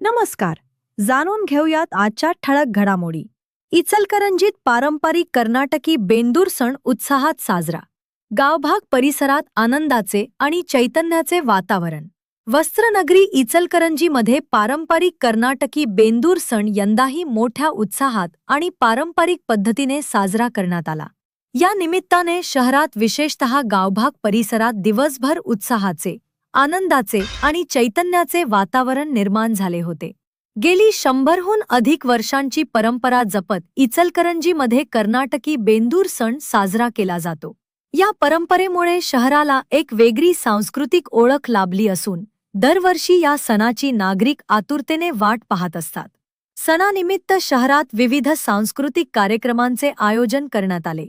नमस्कार. जाणून घेऊयात आजच्या ठळक घडामोडी. इचलकरंजीत पारंपरिक कर्नाटकी बेंदूर सण उत्साहात साजरा. गावभाग परिसरात आनंदाचे आणि चैतन्याचे वातावरण. वस्त्रनगरी इचलकरंजीमध्ये पारंपरिक कर्नाटकी बेंदूर सण यंदाही मोठ्या उत्साहात आणि पारंपरिक पद्धतीने साजरा करण्यात आला. या निमित्ताने शहरात विशेषतः गावभाग परिसरात दिवसभर उत्साहाचे, आनंदाचे आणि चैतन्याचे वातावरण निर्माण झाले होते. गेली 100हून अधिक वर्षांची परंपरा जपत इचलकरंजीमध्ये कर्नाटकी बेंदूर सण साजरा केला जातो. या परंपरेमुळे शहराला एक वेगळी सांस्कृतिक ओळख लाभली असून दरवर्षी या सणाची नागरिक आतुरतेने वाट पाहत असतात. सणानिमित्त शहरात विविध सांस्कृतिक कार्यक्रमांचे आयोजन करण्यात आले.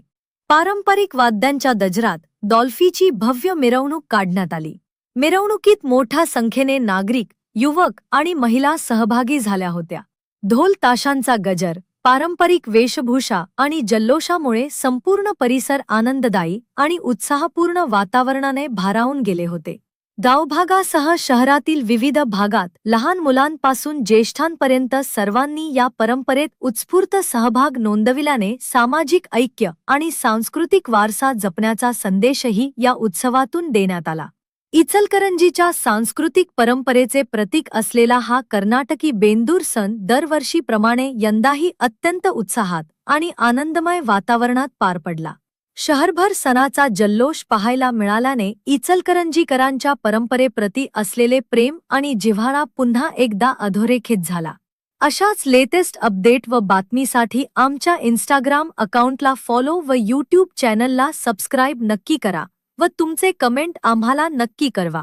पारंपरिक वाद्यांच्या गजरात डॉल्फीची भव्य मिरवणूक काढण्यात आली. मिरवणुकीत मोठ्या संख्येने नागरिक, युवक आणि महिला सहभागी झाल्या होत्या. ढोल ताशांचा गजर, पारंपरिक वेशभूषा आणि जल्लोषामुळे संपूर्ण परिसर आनंददायी आणि उत्साहपूर्ण वातावरणाने भारावून गेले होते. गावभागासह शहरातील विविध भागात लहान मुलांपासून ज्येष्ठांपर्यंत सर्वांनी या परंपरेत उत्स्फूर्त सहभाग नोंदविल्याने सामाजिक ऐक्य आणि सांस्कृतिक वारसा जपण्याचा संदेशही या उत्सवातून देण्यात आला. इचलकरंजीच्या सांस्कृतिक परंपरेचे प्रतीक असलेला हा कर्नाटकी बेंदूर सण दरवर्षीप्रमाणे यंदाही अत्यंत उत्साहात आणि आनंदमय वातावरणात पार पडला. शहरभर सणाचा जल्लोष पाहायला मिळाल्याने इचलकरंजीकरांच्या परंपरेप्रती असलेले प्रेम आणि जिव्हाळा पुन्हा एकदा अधोरेखित झाला. अशाच लेटेस्ट अपडेट व बातमीसाठी आमच्या इंस्टाग्राम अकाउंटला फॉलो व यूट्यूब चॅनलला सबस्क्राईब नक्की करा व तुमचे कमेंट आम्हाला नक्की कळवा.